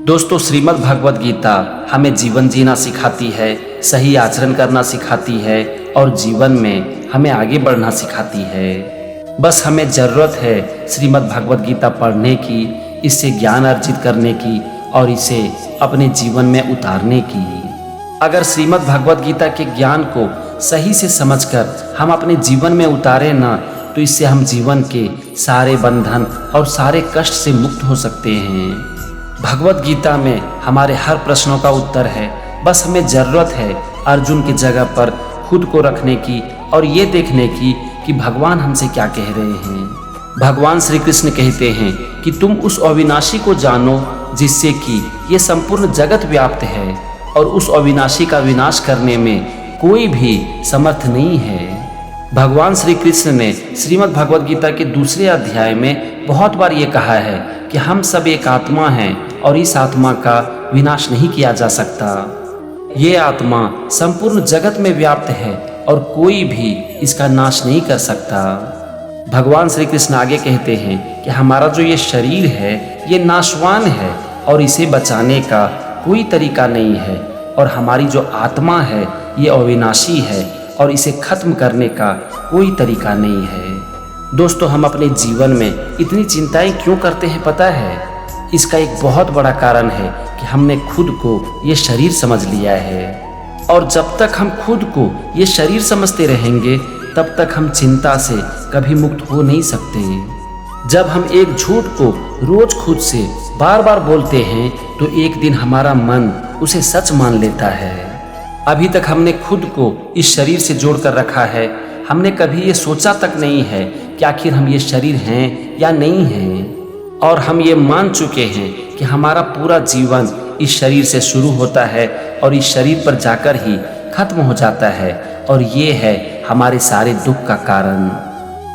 दोस्तों, श्रीमद् भगवद गीता हमें जीवन जीना सिखाती है, सही आचरण करना सिखाती है और जीवन में हमें आगे बढ़ना सिखाती है। बस हमें ज़रूरत है श्रीमद् भगवद गीता पढ़ने की, इससे ज्ञान अर्जित करने की और इसे अपने जीवन में उतारने की। अगर श्रीमद् भगवद गीता के ज्ञान को सही से समझकर हम अपने जीवन में उतारें ना, तो इससे हम जीवन के सारे बंधन और सारे कष्ट से मुक्त हो सकते हैं। भगवद गीता में हमारे हर प्रश्नों का उत्तर है। बस हमें ज़रूरत है अर्जुन की जगह पर खुद को रखने की और ये देखने की कि भगवान हमसे क्या कह रहे हैं। भगवान श्री कृष्ण कहते हैं कि तुम उस अविनाशी को जानो जिससे कि ये संपूर्ण जगत व्याप्त है और उस अविनाशी का विनाश करने में कोई भी समर्थ नहीं है। भगवान श्री कृष्ण ने श्रीमद् भगवद गीता के दूसरे अध्याय में बहुत बार ये कहा है कि हम सब एक आत्मा हैं और इस आत्मा का विनाश नहीं किया जा सकता। ये आत्मा संपूर्ण जगत में व्याप्त है और कोई भी इसका नाश नहीं कर सकता। भगवान श्री कृष्ण आगे कहते हैं कि हमारा जो ये शरीर है ये नाशवान है और इसे बचाने का कोई तरीका नहीं है, और हमारी जो आत्मा है ये अविनाशी है और इसे खत्म करने का कोई तरीका नहीं है। दोस्तों, हम अपने जीवन में इतनी चिंताएं क्यों करते हैं पता है? इसका एक बहुत बड़ा कारण है कि हमने खुद को ये शरीर समझ लिया है, और जब तक हम खुद को ये शरीर समझते रहेंगे तब तक हम चिंता से कभी मुक्त हो नहीं सकते। जब हम एक झूठ को रोज खुद से बार बार बोलते हैं तो एक दिन हमारा मन उसे सच मान लेता है। अभी तक हमने खुद को इस शरीर से जोड़कर रखा है। हमने कभी ये सोचा तक नहीं है कि आखिर हम ये शरीर हैं या नहीं हैं, और हम ये मान चुके हैं कि हमारा पूरा जीवन इस शरीर से शुरू होता है और इस शरीर पर जाकर ही खत्म हो जाता है, और ये है हमारे सारे दुख का कारण।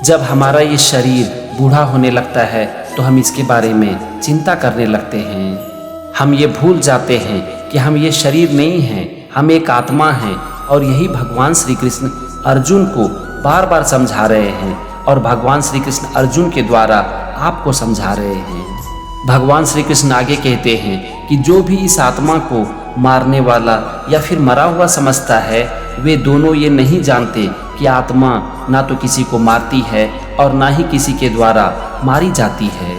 जब हमारा ये शरीर बूढ़ा होने लगता है तो हम इसके बारे में चिंता करने लगते हैं। हम ये भूल जाते हैं कि हम ये शरीर नहीं हैं, हम एक आत्मा हैं, और यही भगवान श्री कृष्ण अर्जुन को बार बार समझा रहे हैं, और भगवान श्री कृष्ण अर्जुन के द्वारा आपको समझा रहे हैं। भगवान श्री कृष्ण आगे कहते हैं कि जो भी इस आत्मा को मारने वाला या फिर मरा हुआ समझता है, वे दोनों ये नहीं जानते कि आत्मा ना तो किसी को मारती है और ना ही किसी के द्वारा मारी जाती है।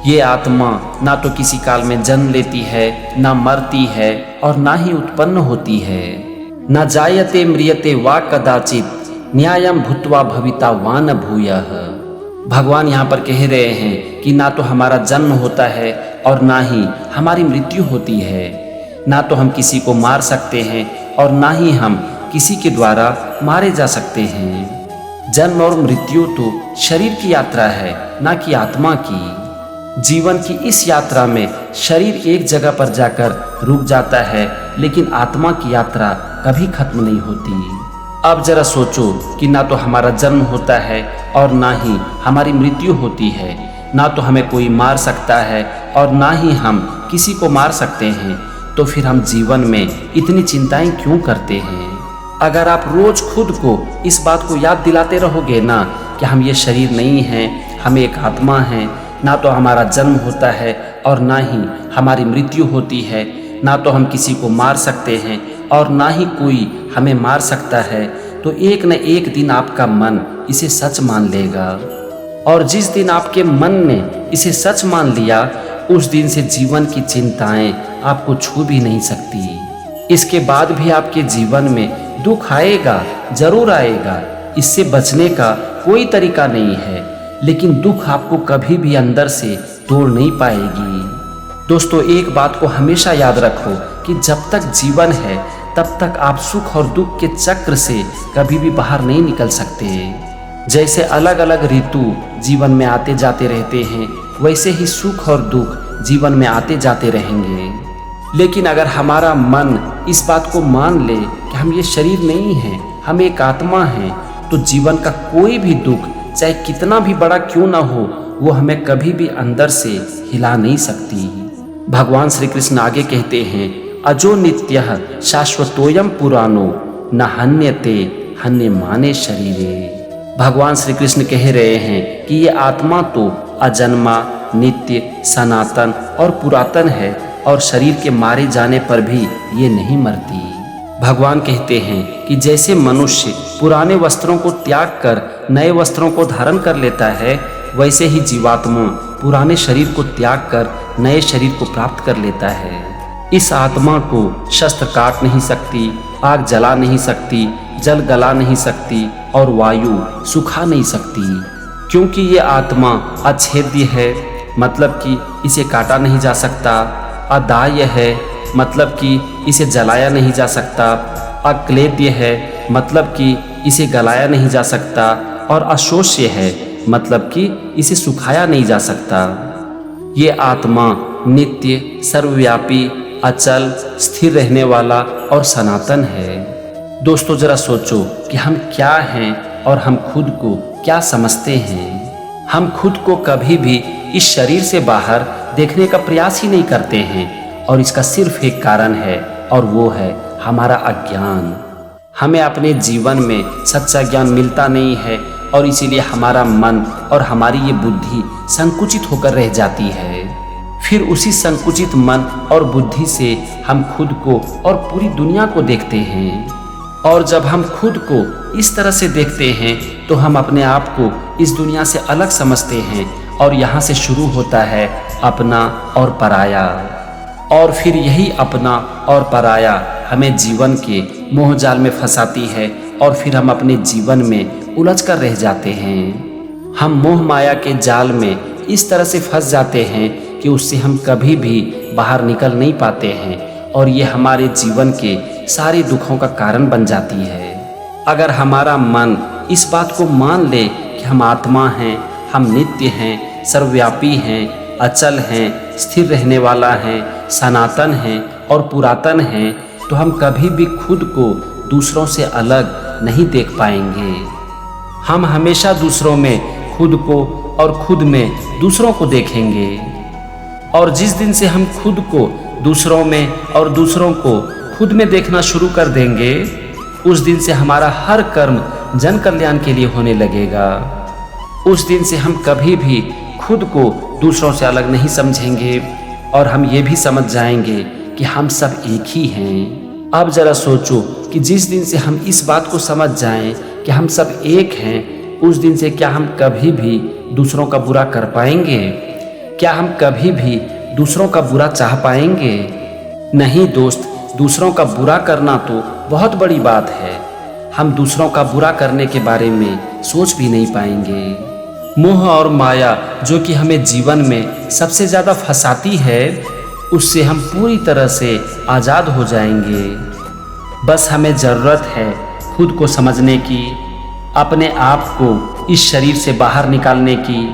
ये आत्मा ना तो किसी काल में जन्म लेती है, ना मरती है और ना ही उत्पन्न होती है। न जायते म्रियते वा कदाचित न्यायम भूत्वा भविता वा न भूयः। भगवान यहाँ पर कह रहे हैं कि ना तो हमारा जन्म होता है और ना ही हमारी मृत्यु होती है। ना तो हम किसी को मार सकते हैं और ना ही हम किसी के द्वारा मारे जा सकते हैं। जन्म और मृत्यु तो शरीर की यात्रा है, ना कि आत्मा की। जीवन की इस यात्रा में शरीर एक जगह पर जाकर रुक जाता है, लेकिन आत्मा की यात्रा कभी खत्म नहीं होती। अब जरा सोचो कि ना तो हमारा जन्म होता है और ना ही हमारी मृत्यु होती है। ना तो हमें कोई मार सकता है और ना ही हम किसी को मार सकते हैं, तो फिर हम जीवन में इतनी चिंताएं क्यों करते हैं? अगर आप रोज खुद को इस बात को याद दिलाते रहोगे ना कि हम ये शरीर नहीं हैं, हम एक आत्मा हैं, ना तो हमारा जन्म होता है और ना ही हमारी मृत्यु होती है, ना तो हम किसी को मार सकते हैं और ना ही कोई हमें मार सकता है, तो एक न एक दिन आपका मन इसे सच मान लेगा। और जिस दिन आपके मन ने इसे सच मान लिया, उस दिन से जीवन की चिंताएं आपको छू भी नहीं सकती। इसके बाद भी आपके जीवन में दुख आएगा, जरूर आएगा, इससे बचने का कोई तरीका नहीं है, लेकिन दुख आपको कभी भी अंदर से तोड़ नहीं पाएगी। दोस्तों, एक बात को हमेशा याद रखो कि जब तक जीवन है तब तक आप सुख और दुख के चक्र से कभी भी बाहर नहीं निकल सकते। जैसे अलग अलग ऋतु जीवन में आते जाते रहते हैं, वैसे ही सुख और दुख जीवन में आते जाते रहेंगे। लेकिन अगर हमारा मन इस बात को मान ले कि हम ये शरीर नहीं हैं, हम एक आत्मा हैं, तो जीवन का कोई भी दुख चाहे कितना भी बड़ा क्यों ना हो, वो हमें कभी भी अंदर से हिला नहीं सकती। भगवान श्री कृष्ण आगे कहते हैं, अजो नित्यः शाश्वतोयम पुराणो न हन्यते हन्यमाने शरीरे। भगवान श्री कृष्ण कह रहे हैं कि ये आत्मा तो अजन्मा, नित्य, सनातन और पुरातन है, और शरीर के मारे जाने पर भी ये नहीं मरती। भगवान कहते हैं कि जैसे मनुष्य पुराने वस्त्रों को त्याग कर नए वस्त्रों को धारण कर लेता है, वैसे ही जीवात्मा पुराने शरीर को त्याग कर नए शरीर को प्राप्त कर लेता है। इस आत्मा को शस्त्र काट नहीं सकती, आग जला नहीं सकती, जल गला नहीं सकती और वायु सुखा नहीं सकती, क्योंकि ये आत्मा अछेद्य है, मतलब कि इसे काटा नहीं जा सकता। अदाह्य है, मतलब कि इसे जलाया नहीं जा सकता। अक्लेद्य है, मतलब कि इसे गलाया नहीं जा सकता। और अशोष्य है, मतलब कि इसे सुखाया नहीं जा सकता। ये आत्मा नित्य, सर्वव्यापी, अचल, स्थिर रहने वाला और सनातन है। दोस्तों, जरा सोचो कि हम क्या हैं और हम खुद को क्या समझते हैं। हम खुद को कभी भी इस शरीर से बाहर देखने का प्रयास ही नहीं करते हैं, और इसका सिर्फ एक कारण है, और वो है हमारा अज्ञान। हमें अपने जीवन में सच्चा ज्ञान मिलता नहीं है, और इसीलिए हमारा मन और हमारी ये बुद्धि संकुचित होकर रह जाती है। फिर उसी संकुचित मन और बुद्धि से हम खुद को और पूरी दुनिया को देखते हैं। और जब हम खुद को इस तरह से देखते हैं तो हम अपने आप को इस दुनिया से अलग समझते हैं, और यहाँ से शुरू होता है अपना और पराया। और फिर यही अपना और पराया हमें जीवन के मोह जाल में फंसाती है, और फिर हम अपने जीवन में उलझ कर रह जाते हैं। हम मोह माया के जाल में इस तरह से फंस जाते हैं कि उससे हम कभी भी बाहर निकल नहीं पाते हैं, और ये हमारे जीवन के सारे दुखों का कारण बन जाती है। अगर हमारा मन इस बात को मान ले कि हम आत्मा हैं, हम नित्य हैं, सर्वव्यापी हैं, अचल हैं, स्थिर रहने वाला हैं, सनातन हैं और पुरातन हैं, तो हम कभी भी खुद को दूसरों से अलग नहीं देख पाएंगे। हम हमेशा दूसरों में खुद को और खुद में दूसरों को देखेंगे। और जिस दिन से हम खुद को दूसरों में और दूसरों को खुद में देखना शुरू कर देंगे, उस दिन से हमारा हर कर्म जन कल्याण के लिए होने लगेगा। उस दिन से हम कभी भी खुद को दूसरों से अलग नहीं समझेंगे, और हम ये भी समझ जाएंगे कि हम सब एक ही हैं। अब जरा सोचो कि जिस दिन से हम इस बात को समझ जाएं कि हम सब एक हैं, उस दिन से क्या हम कभी भी दूसरों का बुरा कर पाएंगे? क्या हम कभी भी दूसरों का बुरा चाह पाएंगे? नहीं दोस्त, दूसरों का बुरा करना तो बहुत बड़ी बात है। हम दूसरों का बुरा करने के बारे में सोच भी नहीं पाएंगे। मोह और माया जो कि हमें जीवन में सबसे ज़्यादा फंसाती है, उससे हम पूरी तरह से आज़ाद हो जाएंगे। बस हमें ज़रूरत है खुद को समझने की, अपने आप को इस शरीर से बाहर निकालने की,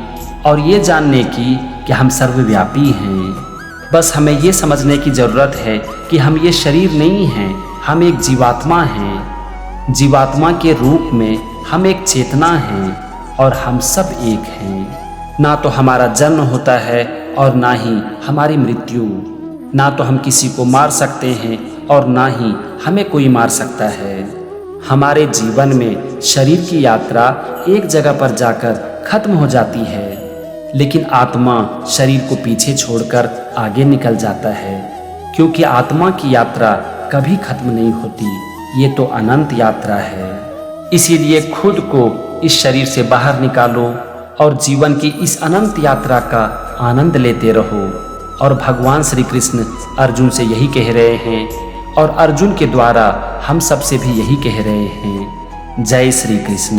और ये जानने की कि हम सर्वव्यापी हैं। बस हमें ये समझने की ज़रूरत है कि हम ये शरीर नहीं हैं, हम एक जीवात्मा हैं। जीवात्मा के रूप में हम एक चेतना हैं, और हम सब एक हैं। ना तो हमारा जन्म होता है और ना ही हमारी मृत्यु। ना तो हम किसी को मार सकते हैं और ना ही हमें कोई मार सकता है। हमारे जीवन में शरीर की यात्रा एक जगह पर जाकर खत्म हो जाती है, लेकिन आत्मा शरीर को पीछे छोड़कर आगे निकल जाता है, क्योंकि आत्मा की यात्रा कभी खत्म नहीं होती। ये तो अनंत यात्रा है। इसीलिए खुद को इस शरीर से बाहर निकालो और जीवन की इस अनंत यात्रा का आनंद लेते रहो। और भगवान श्री कृष्ण अर्जुन से यही कह रहे हैं, और अर्जुन के द्वारा हम सबसे भी यही कह रहे हैं। जय श्री कृष्ण।